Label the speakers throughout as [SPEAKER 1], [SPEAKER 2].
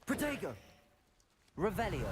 [SPEAKER 1] Protego! Revelio.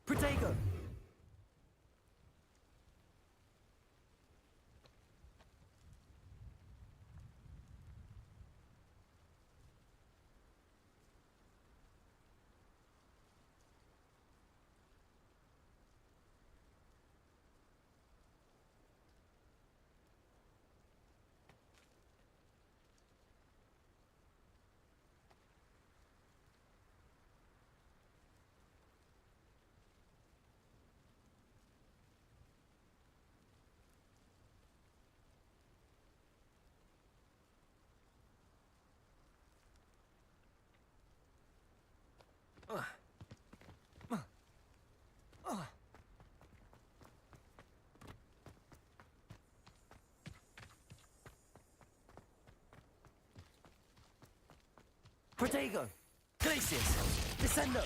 [SPEAKER 1] Protego! Protego! Glacius! Descendo!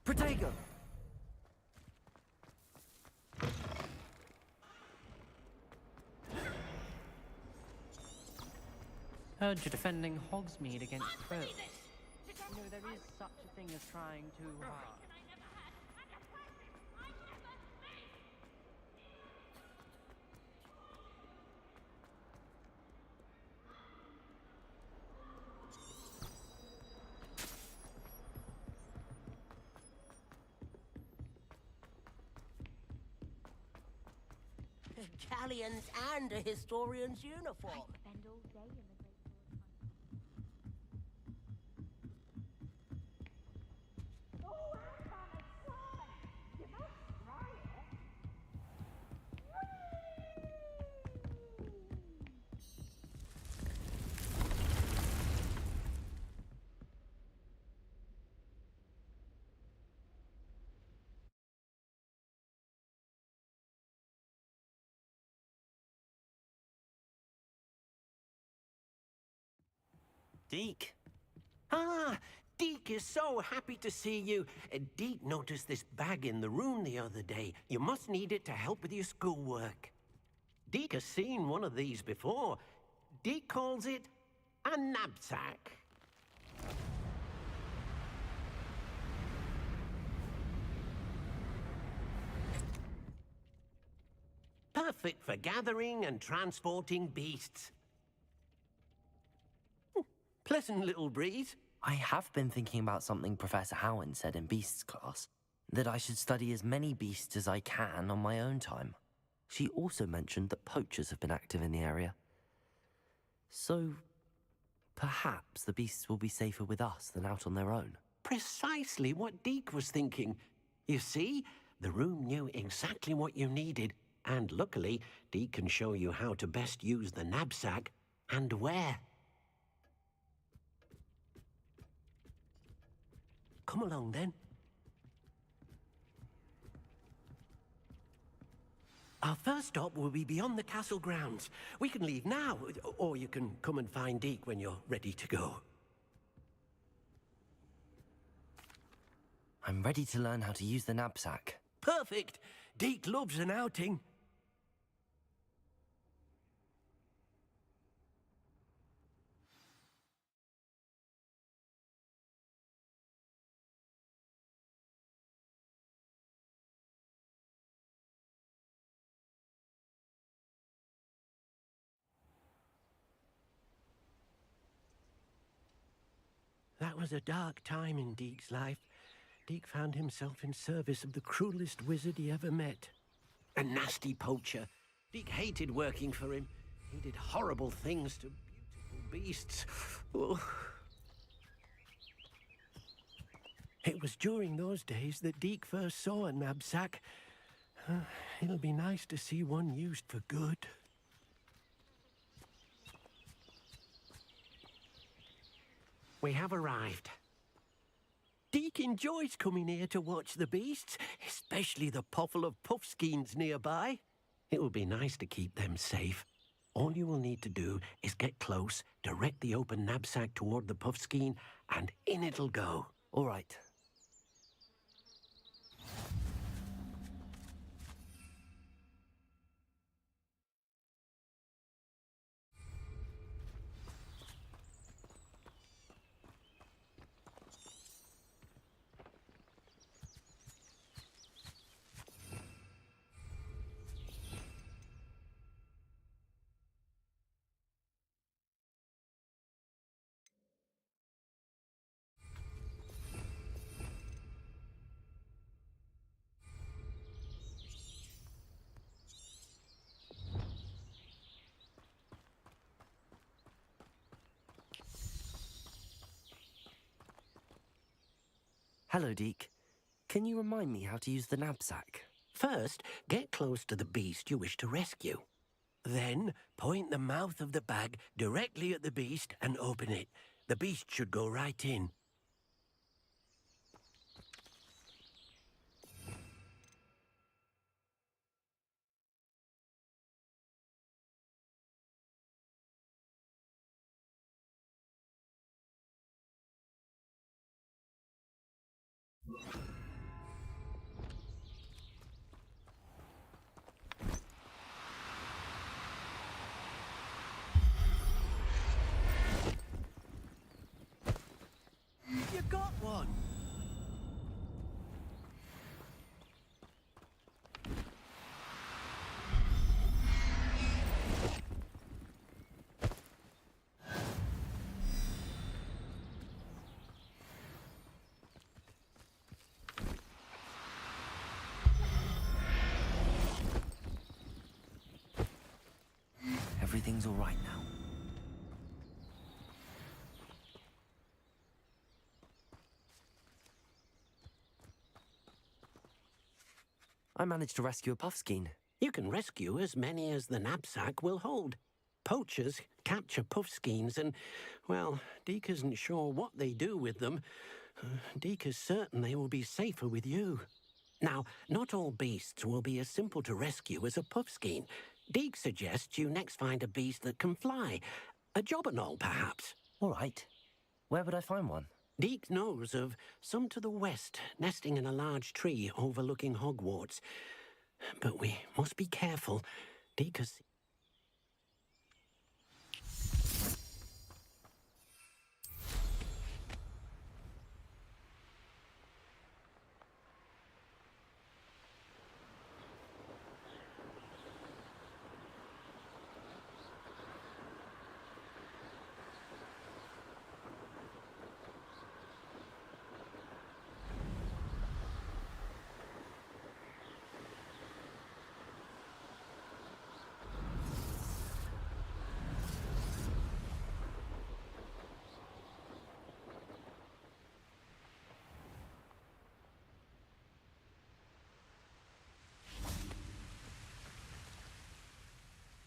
[SPEAKER 1] Protego!
[SPEAKER 2] Heard you're defending Hogsmeade against foes. You know, there is such a thing as trying too hard.
[SPEAKER 3] Galleons and a historian's uniform.
[SPEAKER 4] Spend all day in the Great Sword. Oh, I'm on a sword! You must try it.
[SPEAKER 5] Deke. Ah, Deke is so happy to see you. Deke noticed this bag in the room the other day. You must need it to help with your schoolwork. Deke has seen one of these before. Deke calls it a knapsack. Perfect for gathering and transporting beasts. Pleasant little breeze.
[SPEAKER 6] I have been thinking about something Professor Howen said in Beasts class, that I should study as many beasts as I can on my own time. She also mentioned that poachers have been active in the area. So, perhaps the beasts will be safer with us than out on their own.
[SPEAKER 5] Precisely what Deke was thinking. You see, the room knew exactly what you needed, and luckily, Deke can show you how to best use the knapsack and where. Come along, then. Our first stop will be beyond the castle grounds. We can leave now, or you can come and find Deke when you're ready to go.
[SPEAKER 6] I'm ready to learn how to use the knapsack.
[SPEAKER 5] Perfect! Deke loves an outing. That was a dark time in Deke's life. Deke found himself in service of the cruelest wizard he ever met. A nasty poacher. Deke hated working for him. He did horrible things to beautiful beasts. Oh. It was during those days that Deke first saw a knapsack. It'll be nice to see one used for good. We have arrived. Deke enjoys coming here to watch the beasts, especially the potful of puffskeins nearby. It will be nice to keep them safe. All you will need to do is get close, direct the open knapsack toward the puffskein, and in it'll go.
[SPEAKER 6] All right. Hello, Deke. Can you remind me how to use the knapsack?
[SPEAKER 5] First, get close to the beast you wish to rescue. Then, point the mouth of the bag directly at the beast and open it. The beast should go right in. I've got one!
[SPEAKER 6] Everything's all right now. I managed to rescue a puffskein.
[SPEAKER 5] You can rescue as many as the knapsack will hold. Poachers capture puffskeins and, well, Deke isn't sure what they do with them. Deke is certain they will be safer with you. Now, not all beasts will be as simple to rescue as a puffskein. Deke suggests you next find a beast that can fly. A jobberknoll, perhaps.
[SPEAKER 6] All right. Where would I find one?
[SPEAKER 5] Deke knows of some to the west, nesting in a large tree overlooking Hogwarts. But we must be careful. Deke has...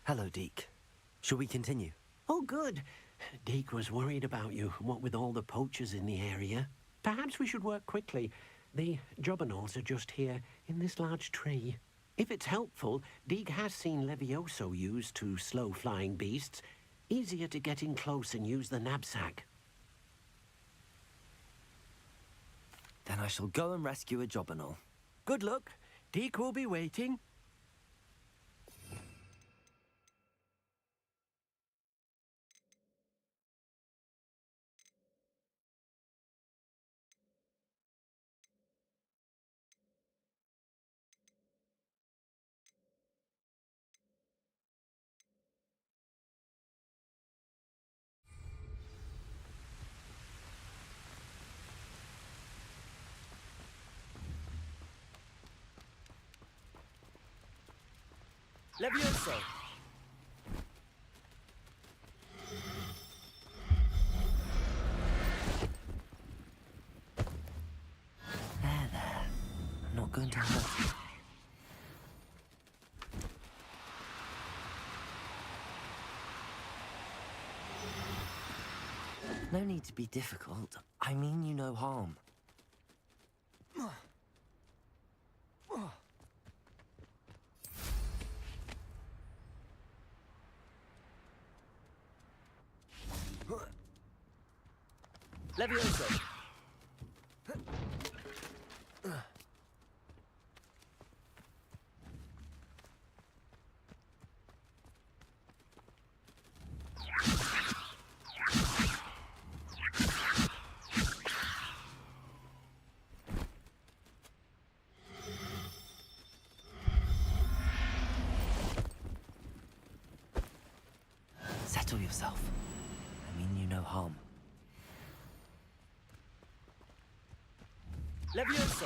[SPEAKER 6] Hello, Deke. Shall we continue?
[SPEAKER 5] Oh, good. Deke was worried about you, what with all the poachers in the area. Perhaps we should work quickly. The jobberknolls are just here, in this large tree. If it's helpful, Deke has seen Levioso used to slow flying beasts. Easier to get in close and use the knapsack.
[SPEAKER 6] Then I shall go and rescue a jobberknoll.
[SPEAKER 5] Good luck. Deke will be waiting.
[SPEAKER 1] Levioso!
[SPEAKER 6] There. I'm not going to hurt you. No need to be difficult. I mean you no harm.
[SPEAKER 1] Levioso!
[SPEAKER 6] Settle yourself. I mean you no harm.
[SPEAKER 1] Levioso!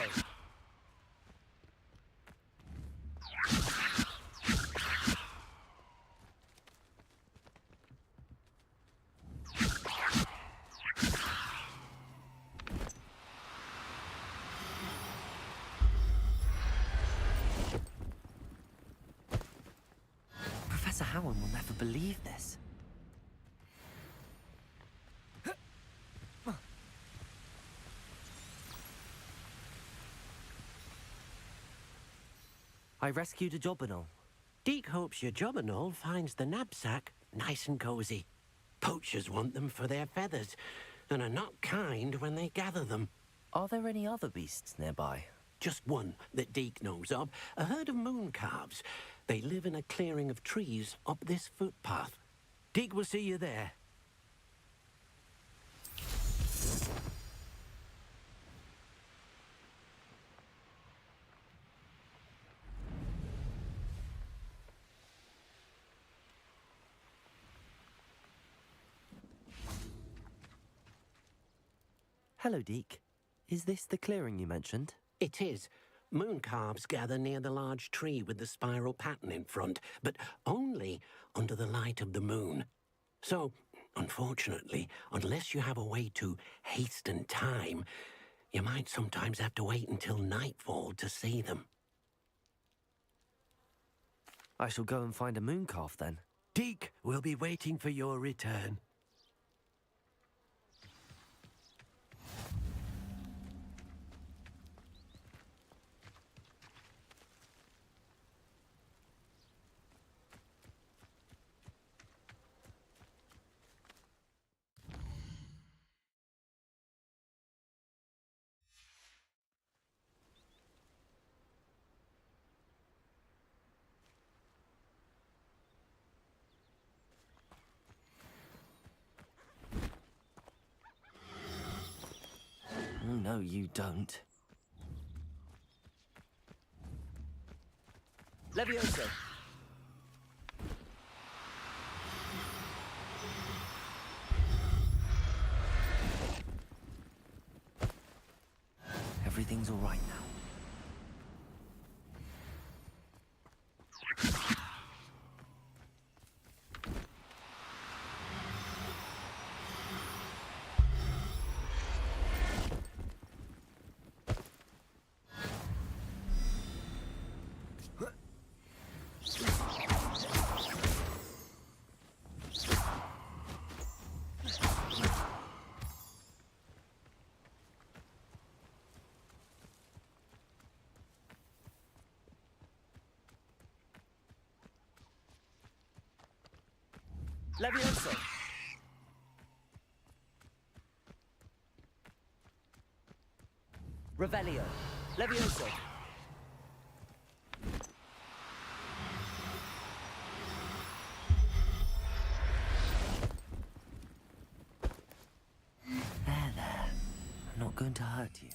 [SPEAKER 6] Professor Howard will never believe this. I rescued a jobberknoll.
[SPEAKER 5] Deke hopes your jobberknoll finds the knapsack nice and cozy. Poachers want them for their feathers, and are not kind when they gather them.
[SPEAKER 6] Are there any other beasts nearby?
[SPEAKER 5] Just one that Deke knows of, a herd of moon calves. They live in a clearing of trees up this footpath. Deke will see you there.
[SPEAKER 6] Hello, Deke. Is this the clearing you mentioned?
[SPEAKER 5] It is. Moon calves gather near the large tree with the spiral pattern in front, but only under the light of the moon. So, unfortunately, unless you have a way to hasten time, you might sometimes have to wait until nightfall to see them.
[SPEAKER 6] I shall go and find a moon calf then.
[SPEAKER 5] Deke will be waiting for your return.
[SPEAKER 6] Oh, no, you don't.
[SPEAKER 1] Levioso.
[SPEAKER 6] Everything's all right now.
[SPEAKER 1] Levioso. Revelio. Levioso.
[SPEAKER 6] There. I'm not going to hurt you.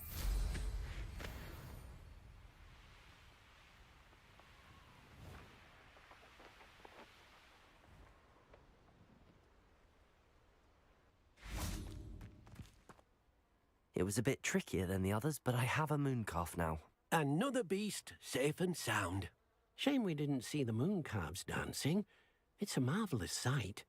[SPEAKER 6] It was a bit trickier than the others, but I have a moon calf now.
[SPEAKER 5] Another beast, safe and sound. Shame we didn't see the moon calves dancing. It's a marvelous sight.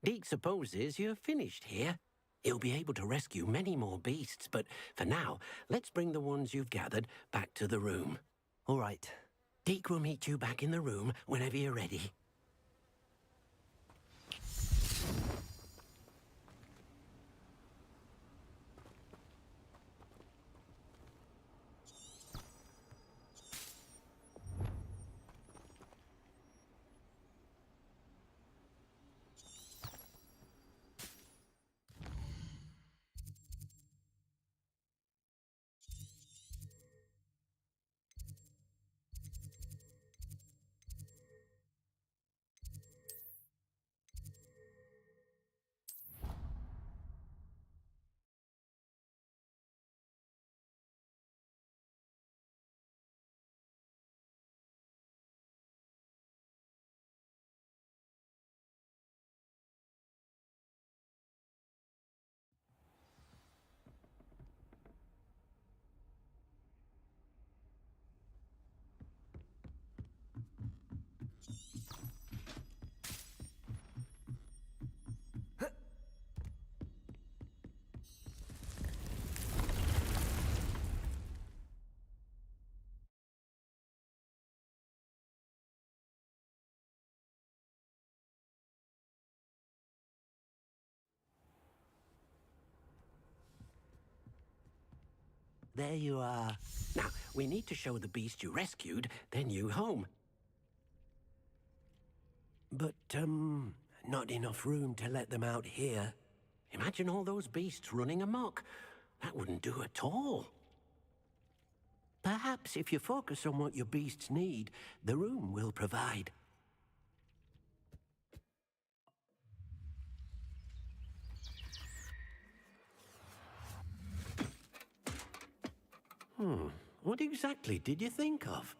[SPEAKER 5] Deke supposes you're finished here. He'll be able to rescue many more beasts, but for now, let's bring the ones you've gathered back to the room.
[SPEAKER 6] All right.
[SPEAKER 5] Deke will meet you back in the room whenever you're ready. There you are. Now, we need to show the beast you rescued their new home. But, not enough room to let them out here. Imagine all those beasts running amok. That wouldn't do at all. Perhaps if you focus on what your beasts need, the room will provide. What exactly did you think of?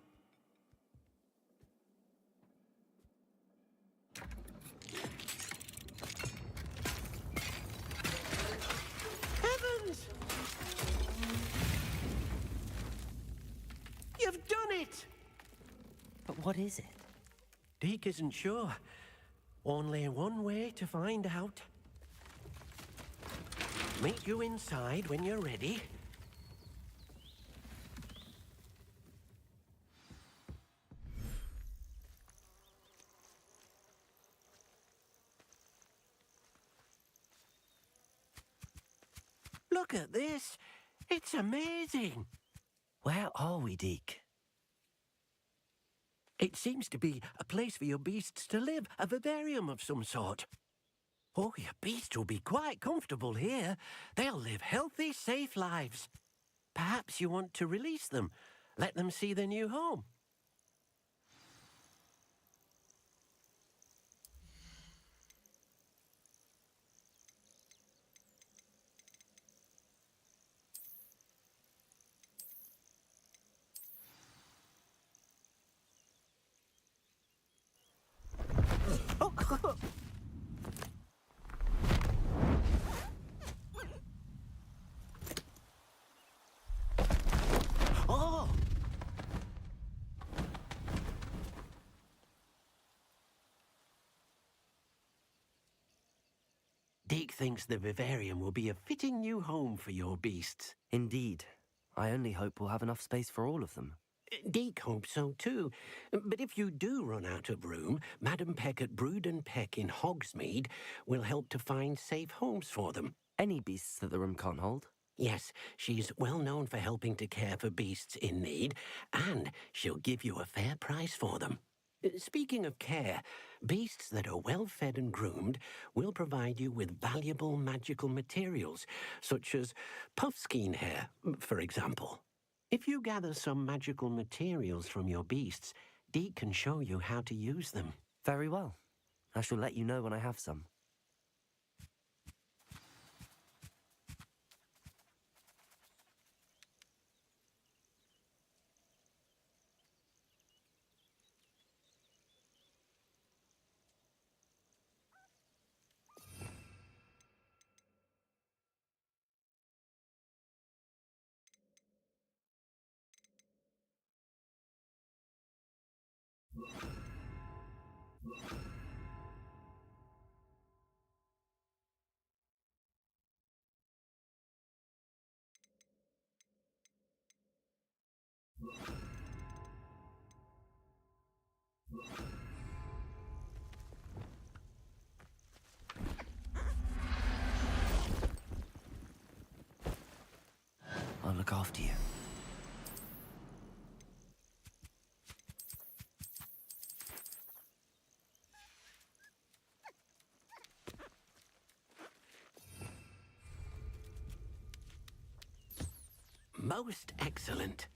[SPEAKER 5] Heavens!
[SPEAKER 6] What is it?
[SPEAKER 5] Deke isn't sure. Only one way to find out. Meet you inside when you're ready. Look at this. It's amazing.
[SPEAKER 6] Where are we, Deke?
[SPEAKER 5] It seems to be a place for your beasts to live, a vivarium of some sort. Oh, your beasts will be quite comfortable here. They'll live healthy, safe lives. Perhaps you want to release them, let them see their new home. Oh! Deke thinks the vivarium will be a fitting new home for your beasts.
[SPEAKER 6] Indeed. I only hope we'll have enough space for all of them.
[SPEAKER 5] Deke hopes so too. But if you do run out of room, Madam Peck at Brood and Peck in Hogsmeade will help to find safe homes for them.
[SPEAKER 6] Any beasts that the room can't hold?
[SPEAKER 5] Yes, she's well known for helping to care for beasts in need, and she'll give you a fair price for them. Speaking of care, beasts that are well fed and groomed will provide you with valuable magical materials, such as puffskein hair, for example. If you gather some magical materials from your beasts, Deke can show you how to use them.
[SPEAKER 6] Very well. I shall let you know when I have some. I'll look after you.
[SPEAKER 5] Most excellent.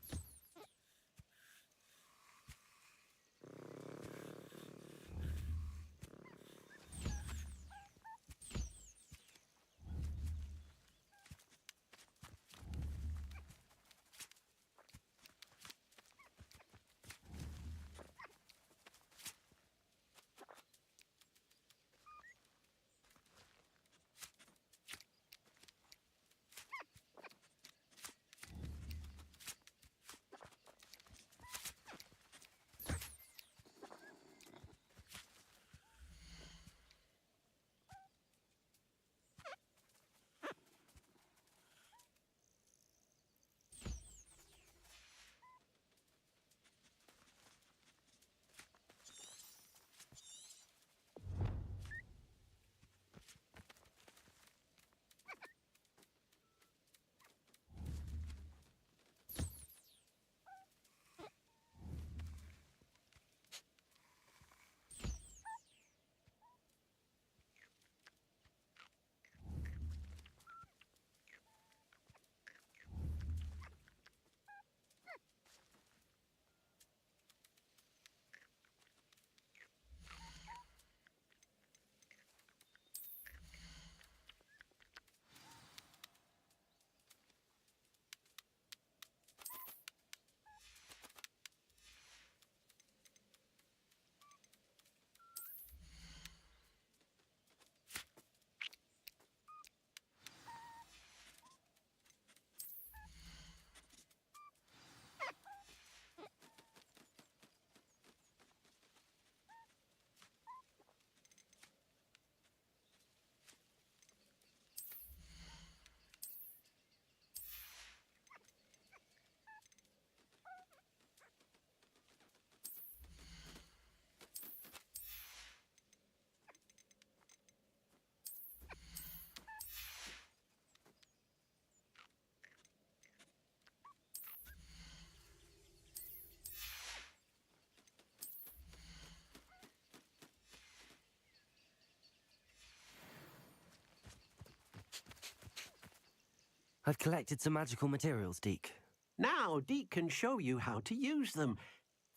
[SPEAKER 6] I've collected some magical materials, Deke.
[SPEAKER 5] Now, Deke can show you how to use them.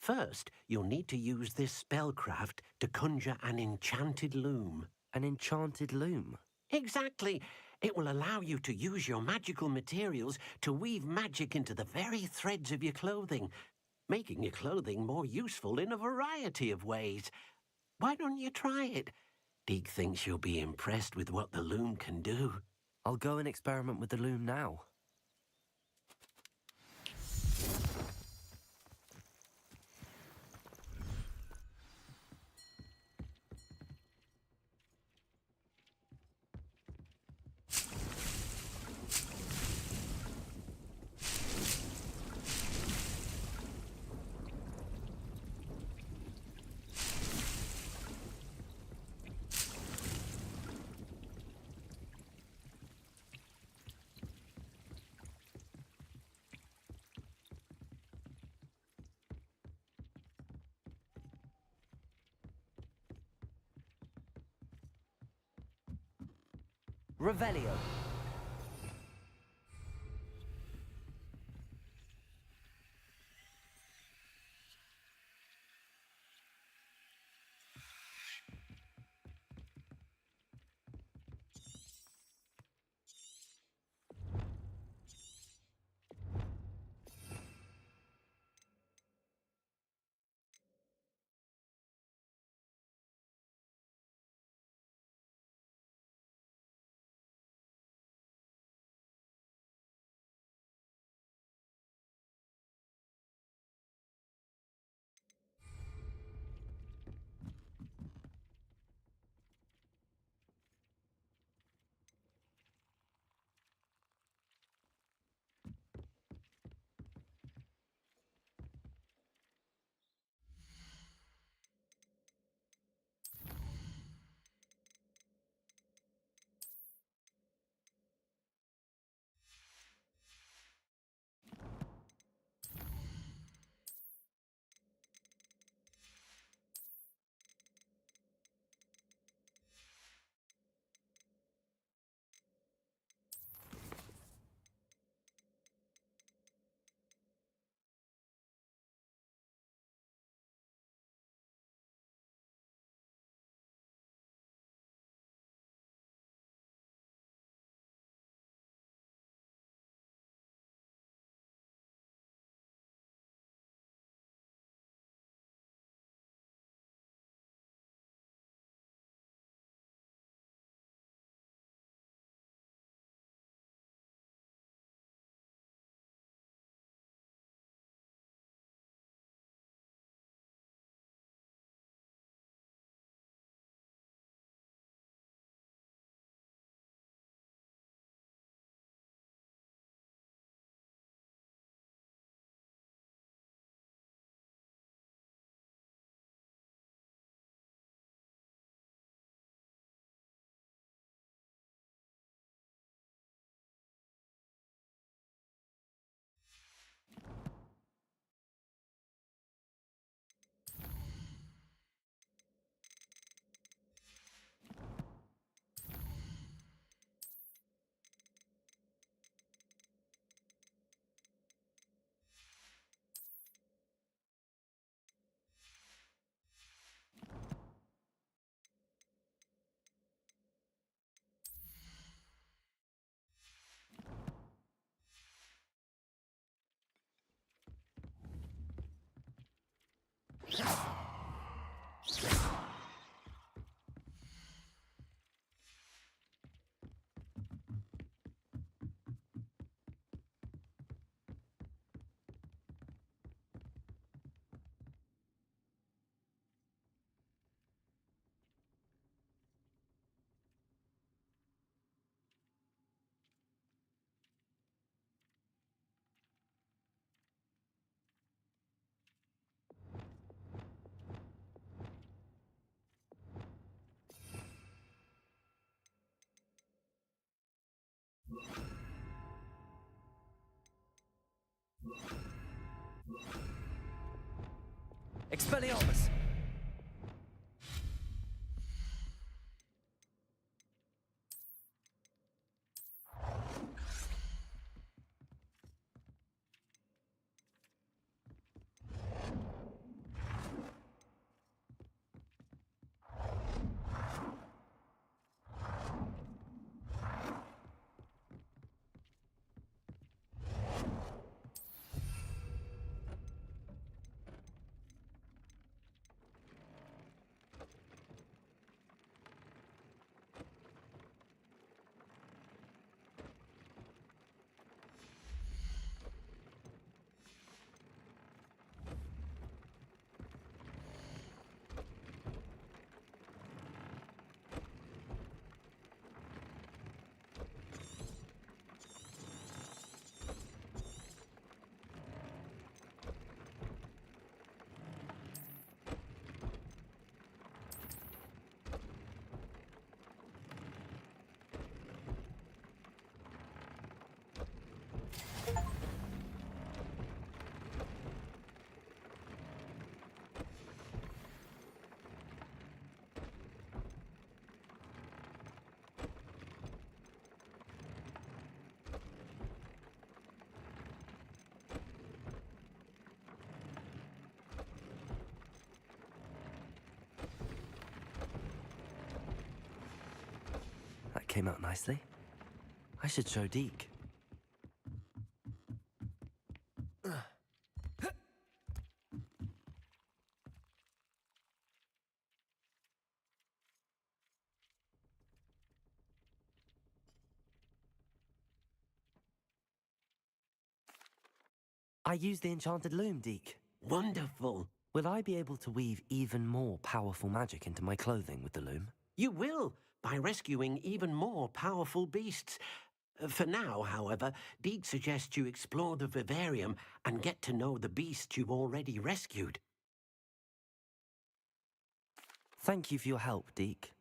[SPEAKER 5] First, you'll need to use this spellcraft to conjure an enchanted loom.
[SPEAKER 6] An enchanted loom?
[SPEAKER 5] Exactly. It will allow you to use your magical materials to weave magic into the very threads of your clothing, making your clothing more useful in a variety of ways. Why don't you try it? Deke thinks you'll be impressed with what the loom can do.
[SPEAKER 6] I'll go and experiment with the loom now.
[SPEAKER 1] Revelio. Expelliarmus!
[SPEAKER 6] came out nicely. I should show Deke. I used the enchanted loom, Deke.
[SPEAKER 5] Wonderful.
[SPEAKER 6] Will I be able to weave even more powerful magic into my clothing with the loom?
[SPEAKER 5] You will, by rescuing even more powerful beasts. For now, however, Deke suggests you explore the vivarium and get to know the beasts you've already rescued.
[SPEAKER 6] Thank you for your help, Deke.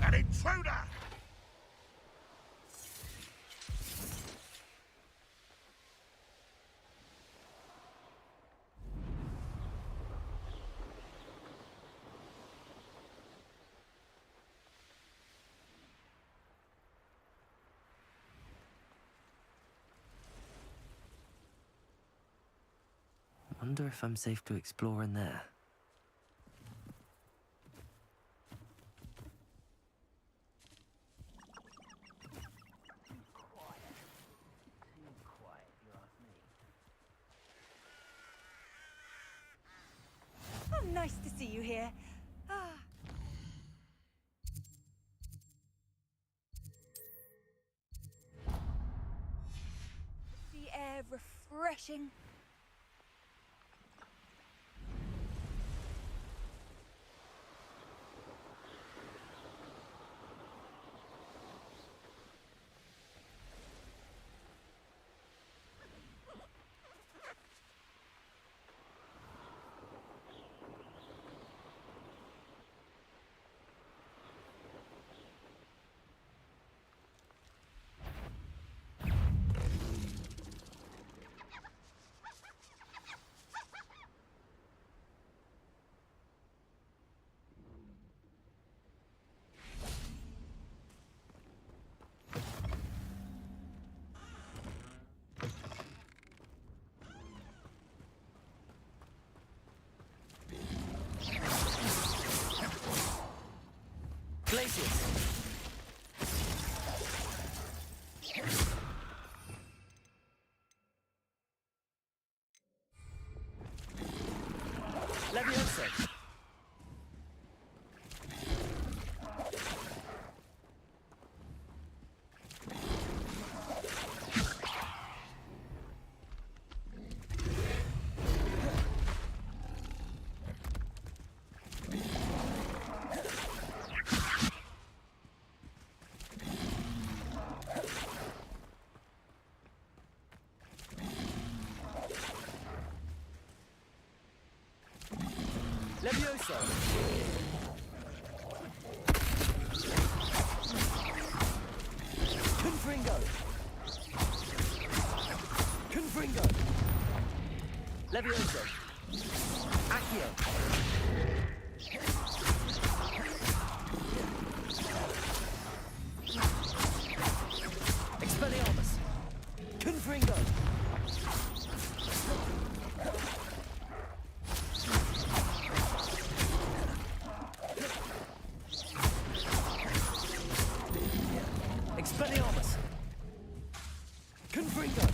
[SPEAKER 7] An intruder!
[SPEAKER 6] Wonder if I'm safe to explore in there.
[SPEAKER 4] Oh, nice to see you here. Ah. The air refreshing.
[SPEAKER 1] Levioso. Levioso. Confringo. Confringo. Levioso. Accio. Expelliarmus. Confringo. Expelliarmus. Confringo.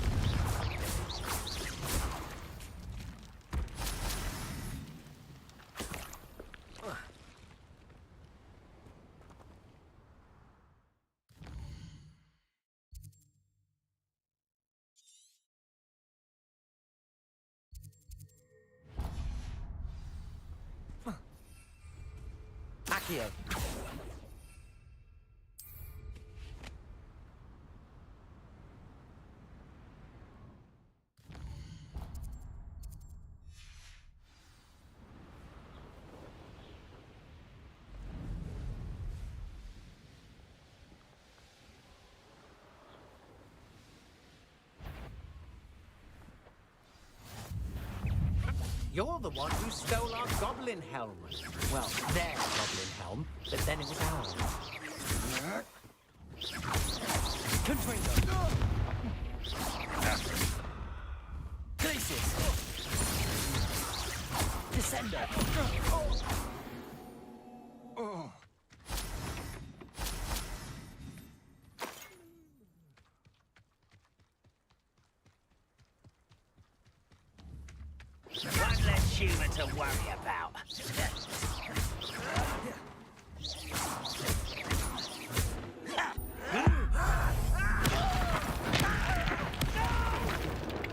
[SPEAKER 1] Accio.
[SPEAKER 8] You're the one who stole our goblin helm. Well, their goblin helm, but then it was ours.
[SPEAKER 1] Confringo. Glacius. Descendo.
[SPEAKER 3] One less human to worry about.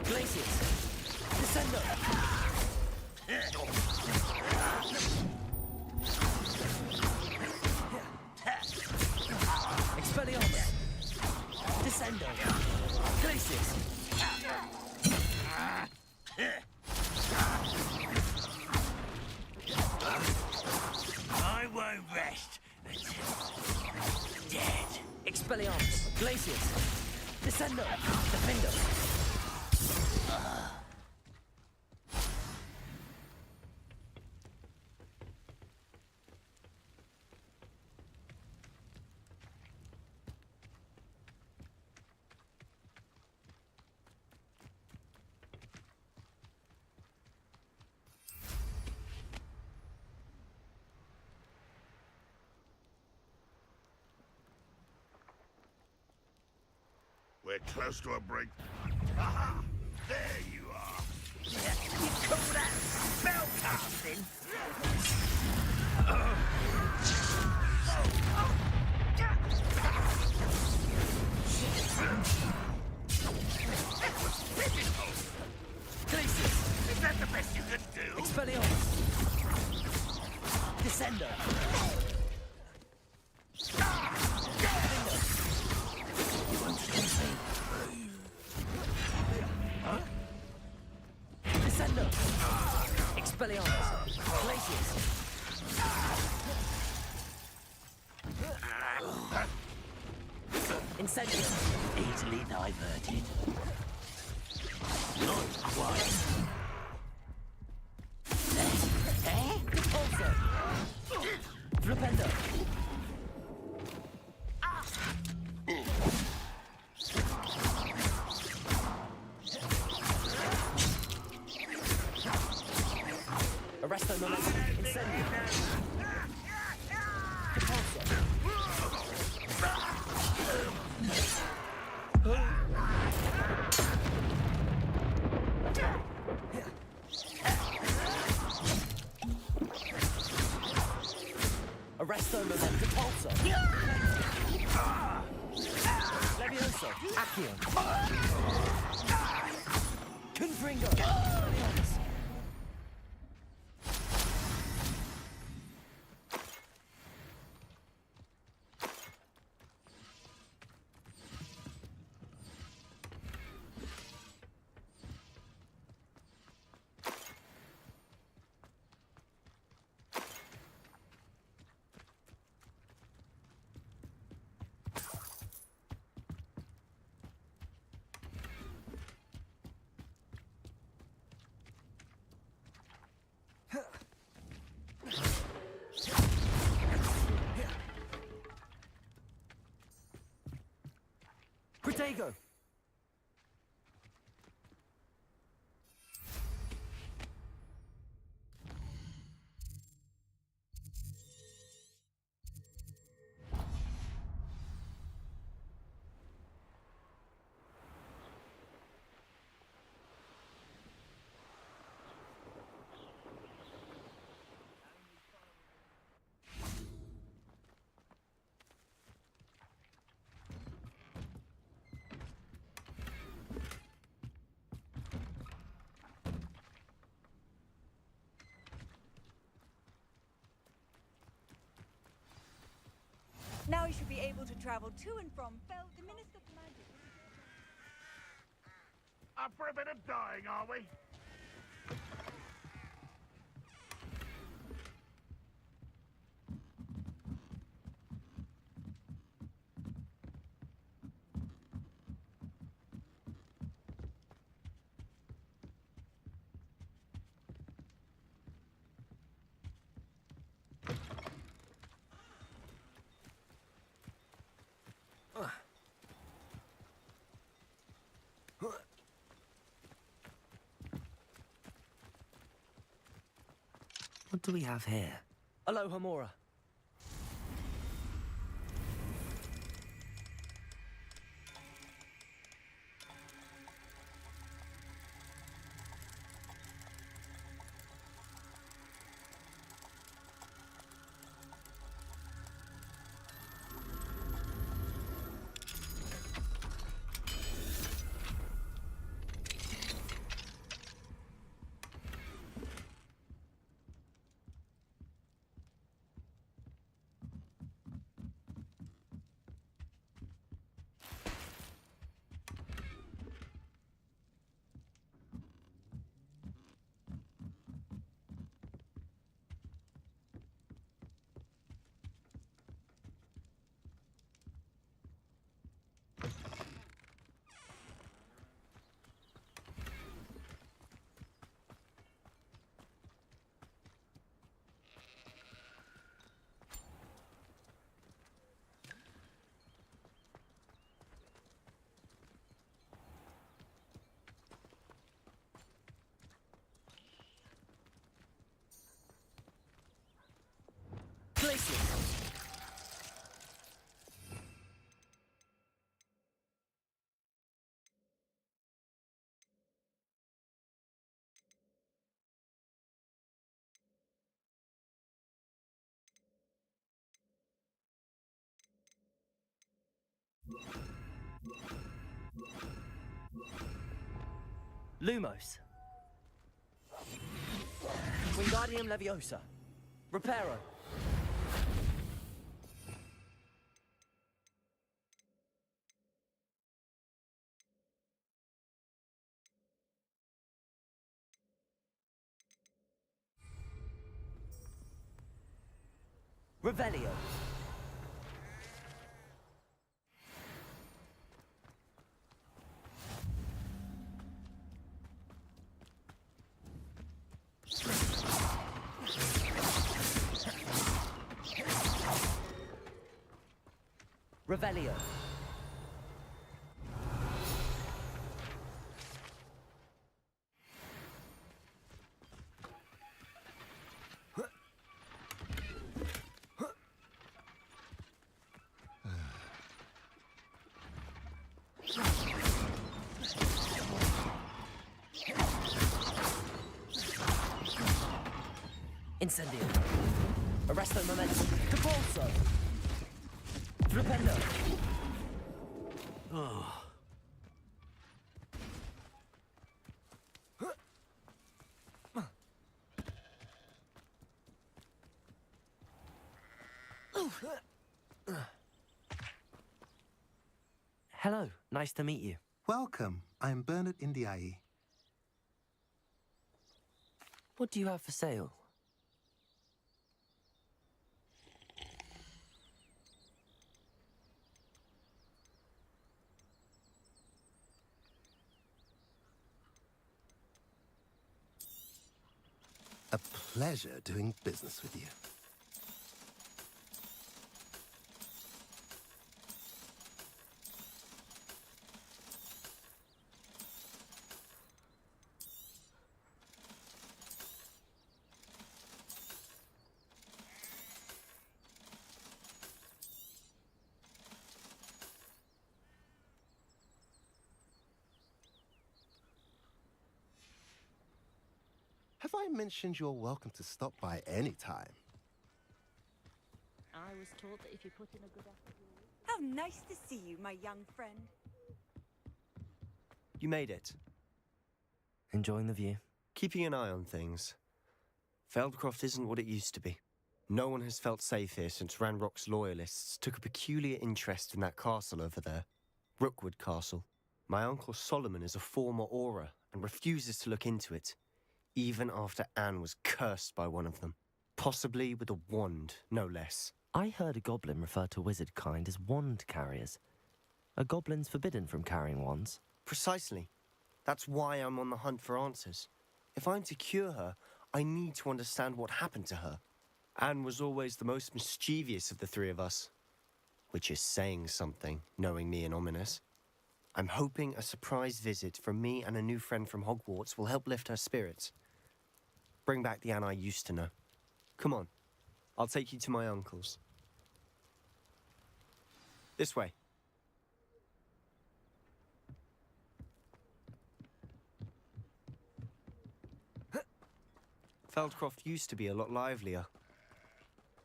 [SPEAKER 1] Glacius. Descendo. Expelliarmus. Descendo. Glacius.
[SPEAKER 3] I won't rest until I'm dead.
[SPEAKER 1] Expelliarmus. Glacius. Descendo. Defendo.
[SPEAKER 7] We're close to a break. Aha! There you are.
[SPEAKER 3] You call that spell casting?
[SPEAKER 1] Glacius.
[SPEAKER 7] Is that the best you can do?
[SPEAKER 1] Expelliarmus. Descendo. Descendo. Expelliarmus. Glacius. Incendio.
[SPEAKER 3] Easily diverted. Not quite.
[SPEAKER 1] Also. Flipendo. Arresto momentum. Incendio. Arresto Momento Pulsar. Levioso. Accio. Confringo. Expelliarmus. Protego.
[SPEAKER 4] Now you should be able to travel to and from Fel, the Minister for Magic.
[SPEAKER 7] Up for a bit of dying, are we?
[SPEAKER 6] What do we have here?
[SPEAKER 1] Aloha Mora. Glacius. Lumos. Wingardium Leviosa. Reparo. Revelio. Revelio. Incendio. Arresto momentum. Capulso. Flipendo.
[SPEAKER 5] Oh.
[SPEAKER 6] Hello, nice to meet you.
[SPEAKER 9] Welcome. I'm Bernard Indiaye.
[SPEAKER 6] What do you have for sale?
[SPEAKER 9] A pleasure doing business with you. Have I mentioned you're welcome to stop by any time?
[SPEAKER 4] I was told that if you put in a good effort,
[SPEAKER 10] How nice to see you, my young friend.
[SPEAKER 11] You made it.
[SPEAKER 6] Enjoying the view?
[SPEAKER 11] Keeping an eye on things. Feldcroft isn't what it used to be. No one has felt safe here since Ranrock's loyalists took a peculiar interest in that castle over there. Rookwood Castle. My uncle Solomon is a former Auror and refuses to look into it, even after Anne was cursed by one of them. Possibly with a wand, no less.
[SPEAKER 6] I heard a goblin refer to wizard kind as wand carriers. Are goblins forbidden from carrying wands?
[SPEAKER 11] Precisely. That's why I'm on the hunt for answers. If I'm to cure her, I need to understand what happened to her. Anne was always the most mischievous of the three of us. Which is saying something, knowing me and Ominous. I'm hoping a surprise visit from me and a new friend from Hogwarts will help lift her spirits. Bring back the Anne I used to know. Come on, I'll take you to my uncle's. This way. Feldcroft used to be a lot livelier.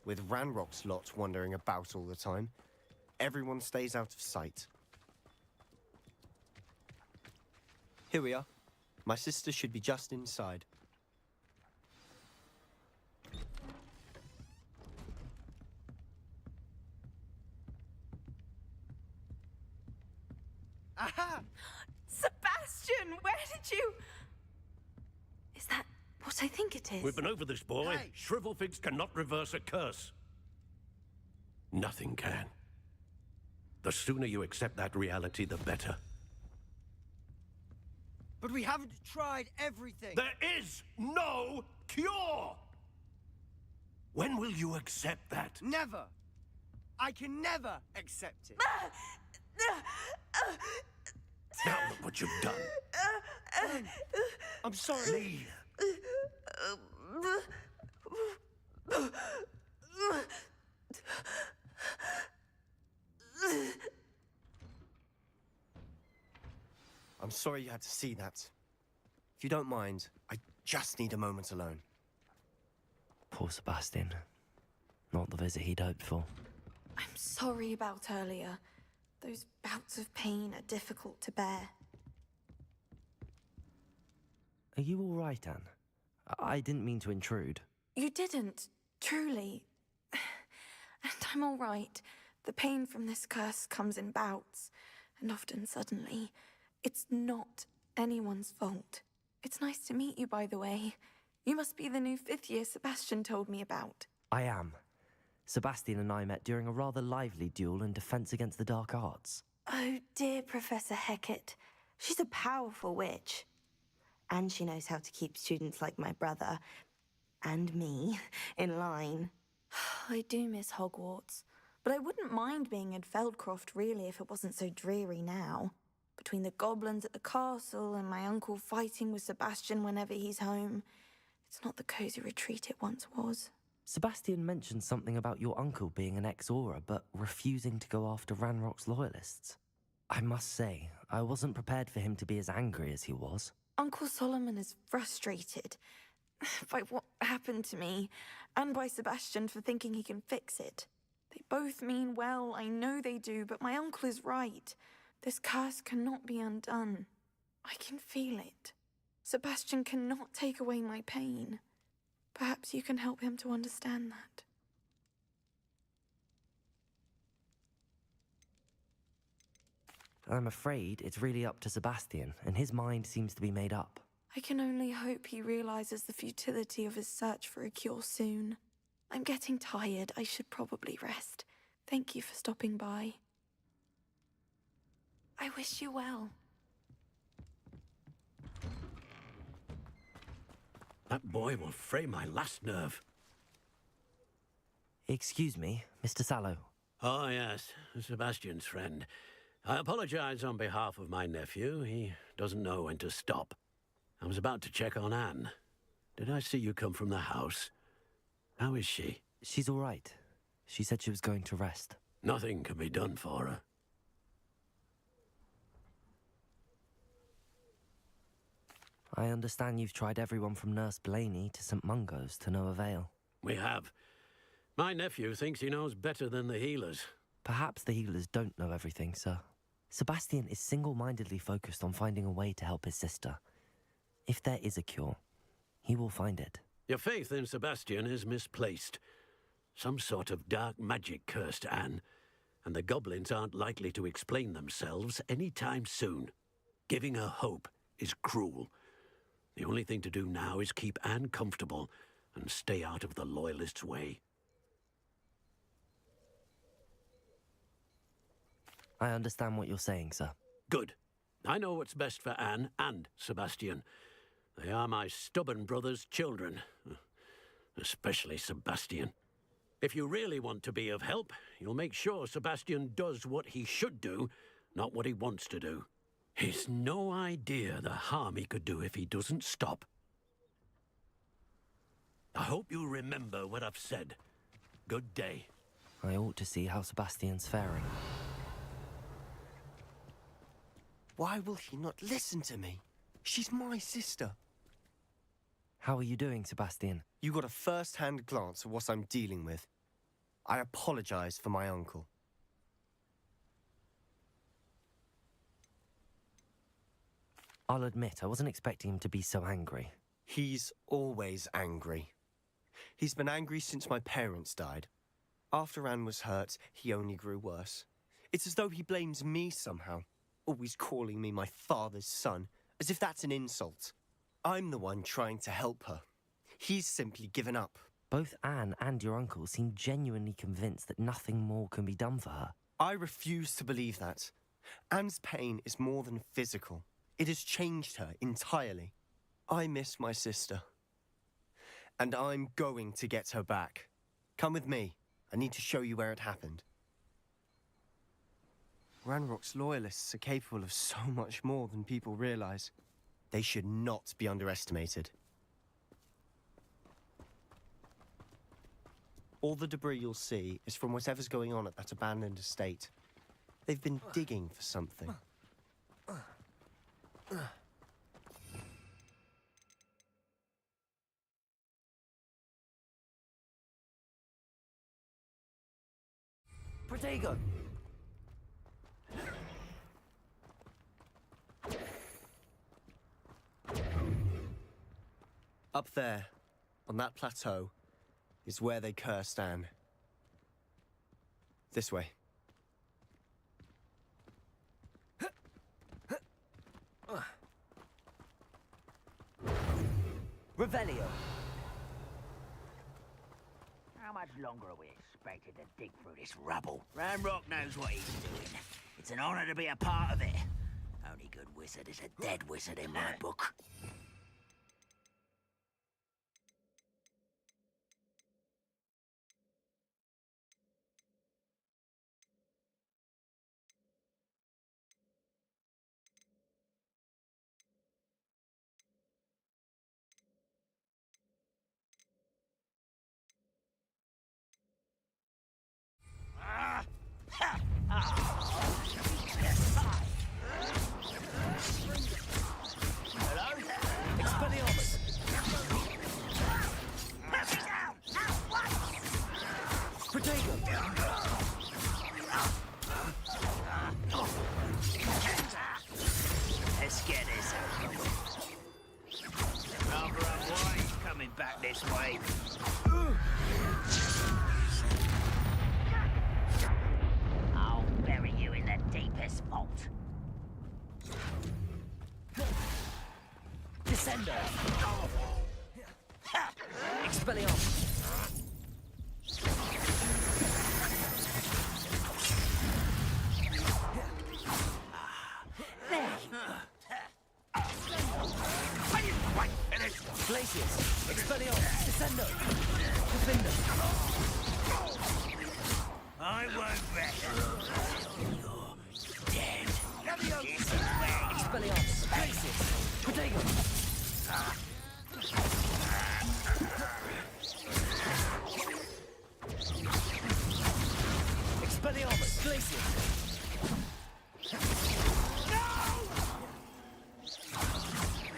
[SPEAKER 11] With Ranrock's lot wandering about all the time, everyone stays out of sight. Here we are. My sister should be just inside.
[SPEAKER 10] Aha! Sebastian, where did you... Is that what I think it is?
[SPEAKER 5] We've been over this, boy.
[SPEAKER 3] Hey.
[SPEAKER 5] Shrivelfigs cannot reverse a curse. Nothing can. The sooner you accept that reality, the better.
[SPEAKER 3] But we haven't tried everything.
[SPEAKER 5] There is no cure! When will you accept that?
[SPEAKER 3] Never. I can never accept it.
[SPEAKER 5] Now look what you've done.
[SPEAKER 3] I'm sorry.
[SPEAKER 5] Leave.
[SPEAKER 11] I'm sorry you had to see that. If you don't mind, I just need a moment alone.
[SPEAKER 6] Poor Sebastian. Not the visit he'd hoped for.
[SPEAKER 10] I'm sorry about earlier. Those bouts of pain are difficult to bear.
[SPEAKER 6] Are you all right, Anne? I didn't mean to intrude.
[SPEAKER 10] You didn't, truly. And I'm all right. The pain from this curse comes in bouts, and often suddenly. It's not anyone's fault. It's nice to meet you, by the way. You must be the new fifth year Sebastian told me about.
[SPEAKER 6] I am. Sebastian and I met during a rather lively duel in defense against the dark arts.
[SPEAKER 10] Oh, dear Professor Hecat. She's a powerful witch. And she knows how to keep students like my brother, and me, in line. I do miss Hogwarts, but I wouldn't mind being in Feldcroft, really, if it wasn't so dreary now. Between the goblins at the castle and my uncle fighting with Sebastian whenever he's home, it's not the cozy retreat it once was.
[SPEAKER 6] Sebastian mentioned something about your uncle being an ex-Auror, but refusing to go after Ranrock's loyalists. I must say, I wasn't prepared for him to be as angry as he was.
[SPEAKER 10] Uncle Solomon is frustrated by what happened to me, and by Sebastian for thinking he can fix it. They both mean well, I know they do, but my uncle is right. This curse cannot be undone. I can feel it. Sebastian cannot take away my pain. Perhaps you can help him to understand that.
[SPEAKER 6] I'm afraid it's really up to Sebastian, and his mind seems to be made up.
[SPEAKER 10] I can only hope he realizes the futility of his search for a cure soon. I'm getting tired. I should probably rest. Thank you for stopping by. I wish you well.
[SPEAKER 5] That boy will fray my last nerve.
[SPEAKER 6] Excuse me, Mr. Sallow.
[SPEAKER 5] Oh, yes, Sebastian's friend. I apologize on behalf of my nephew. He doesn't know when to stop. I was about to check on Anne. Did I see you come from the house? How is she?
[SPEAKER 6] She's all right. She said she was going to rest.
[SPEAKER 5] Nothing can be done for her.
[SPEAKER 6] I understand you've tried everyone from Nurse Blaney to St. Mungo's to no avail.
[SPEAKER 5] We have. My nephew thinks he knows better than the healers.
[SPEAKER 6] Perhaps the healers don't know everything, sir. Sebastian is single-mindedly focused on finding a way to help his sister. If there is a cure, he will find it.
[SPEAKER 5] Your faith in Sebastian is misplaced. Some sort of dark magic cursed Anne, and the goblins aren't likely to explain themselves any time soon. Giving her hope is cruel. The only thing to do now is keep Anne comfortable and stay out of the Loyalists' way.
[SPEAKER 6] I understand what you're saying, sir.
[SPEAKER 5] Good. I know what's best for Anne and Sebastian. They are my stubborn brother's children. Especially Sebastian. If you really want to be of help, you'll make sure Sebastian does what he should do, not what he wants to do. He's no idea the harm he could do if he doesn't stop. I hope you'll remember what I've said. Good day.
[SPEAKER 6] I ought to see how Sebastian's faring.
[SPEAKER 11] Why will he not listen to me? She's my sister.
[SPEAKER 6] How are you doing, Sebastian?
[SPEAKER 11] You got a first-hand glance at what I'm dealing with. I apologize for my uncle.
[SPEAKER 6] I'll admit, I wasn't expecting him to be so angry.
[SPEAKER 11] He's always angry. He's been angry since my parents died. After Anne was hurt, he only grew worse. It's as though he blames me somehow, always calling me my father's son, as if that's an insult. I'm the one trying to help her. He's simply given up.
[SPEAKER 6] Both Anne and your uncle seem genuinely convinced that nothing more can be done for her.
[SPEAKER 11] I refuse to believe that. Anne's pain is more than physical. It has changed her entirely. I miss my sister. And I'm going to get her back. Come with me. I need to show you where it happened. Ranrock's loyalists are capable of so much more than people realize. They should not be underestimated. All the debris you'll see is from whatever's going on at that abandoned estate. They've been digging for something.
[SPEAKER 6] Protego!
[SPEAKER 11] Up there, on that plateau, is where they cursed Anne. This way.
[SPEAKER 6] Revelio!
[SPEAKER 3] How much longer are we expected to dig through this rubble? Ranrock knows what he's doing. It's an honor to be a part of it. Only good wizard is a dead wizard in my book. Hello there.
[SPEAKER 2] Protego!
[SPEAKER 3] Let's get this over. Rather unwise coming back this way. I'll bury you in the deepest vault.
[SPEAKER 2] Descendo! Expelliarmus! Glacius! Expelliarmus! Descendo! Defender!
[SPEAKER 3] I won't rest until you're dead.
[SPEAKER 2] Expelliarmus! Glacius! Protego! Expelliarmus! Glacius!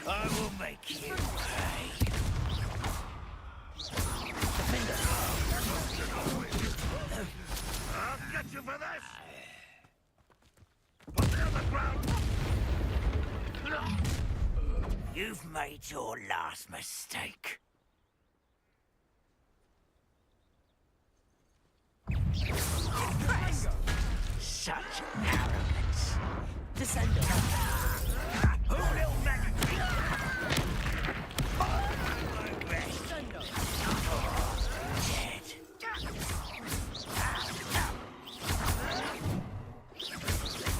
[SPEAKER 3] I will make you pay.
[SPEAKER 2] Defender!
[SPEAKER 7] I'll get you for this! Put me on the ground!
[SPEAKER 3] You've made your last mistake. Impressed. Such arrogance.
[SPEAKER 2] Descendo!
[SPEAKER 3] Who little magic? I won't rest. Dead.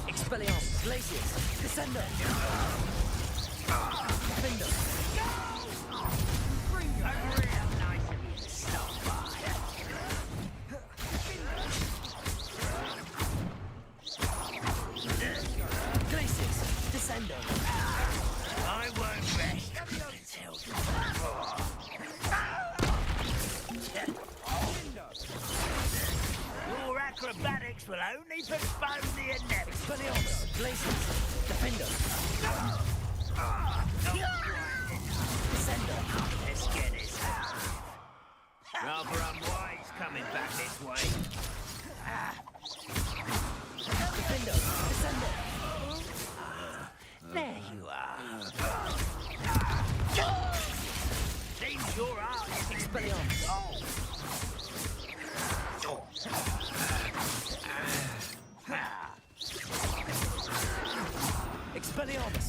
[SPEAKER 2] Expelliarmus! Glacius! Descendo! Defender!
[SPEAKER 3] Real nice of you to stop by.
[SPEAKER 2] Glacius! Descendo!
[SPEAKER 3] I won't rest until your acrobatics will only postpone the inevitable.
[SPEAKER 2] Expelliarmus! Glacius! Defender! Descendo!
[SPEAKER 3] Let's get this out. Rather unwise coming back this way.
[SPEAKER 2] Defender! Descendo!
[SPEAKER 3] There you are. Seems your art is
[SPEAKER 2] Expelliarmus! Expelliarmus!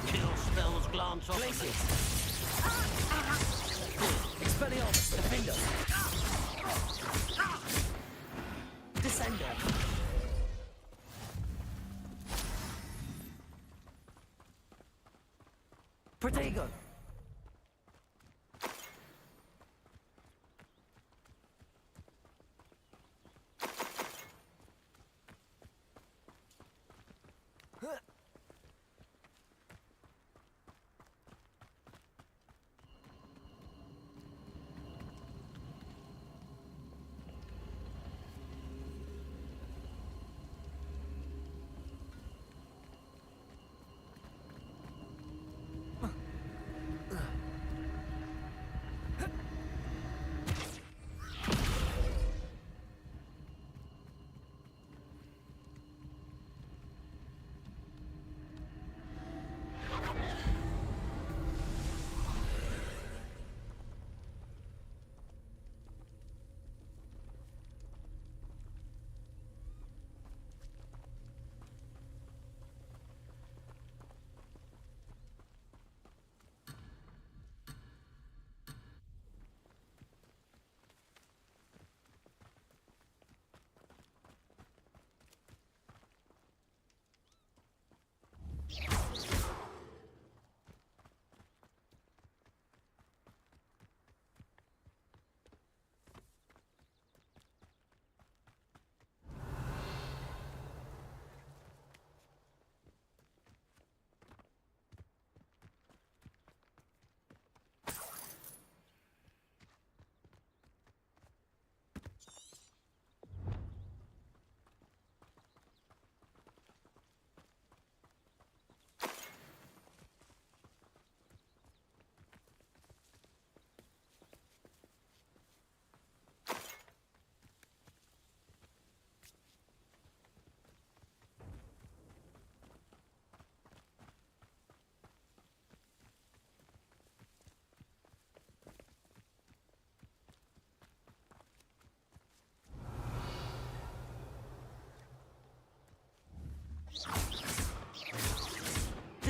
[SPEAKER 5] Kill spells glance off.
[SPEAKER 2] Glacius! Expelliarmus! Defender! Descendo! Protego!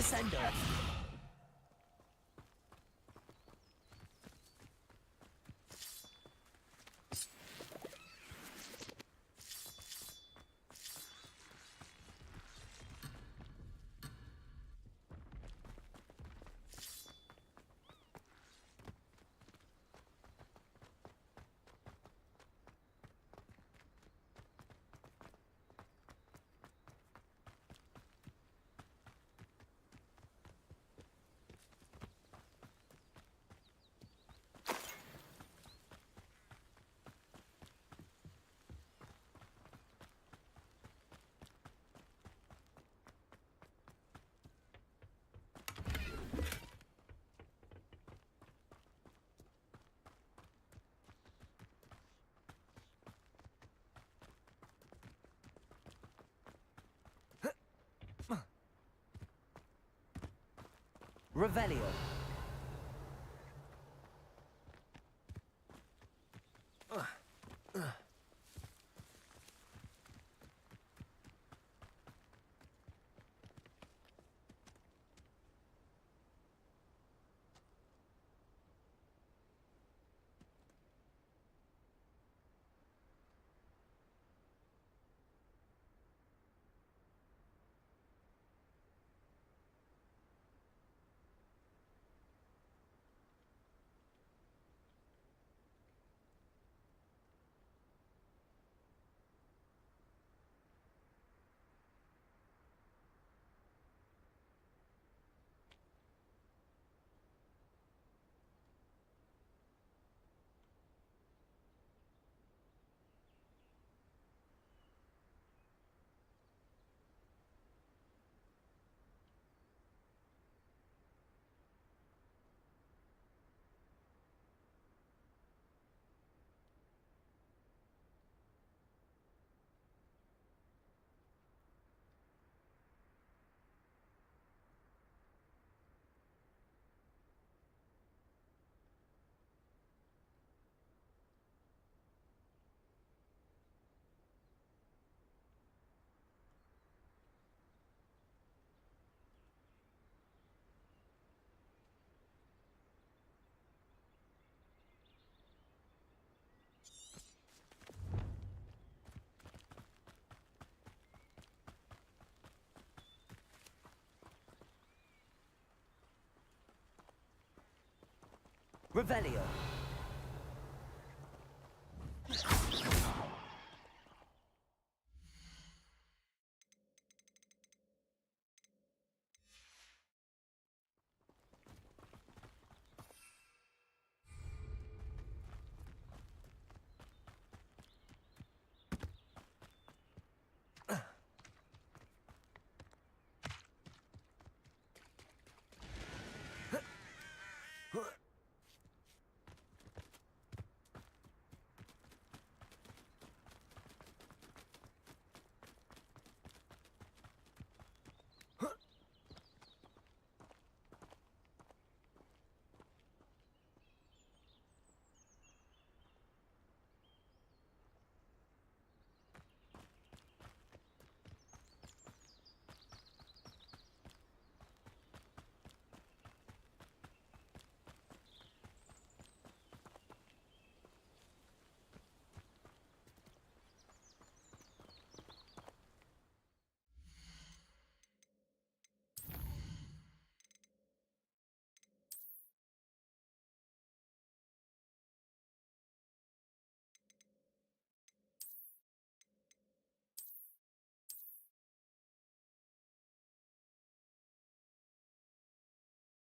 [SPEAKER 3] send-off. Revelio. Revelio.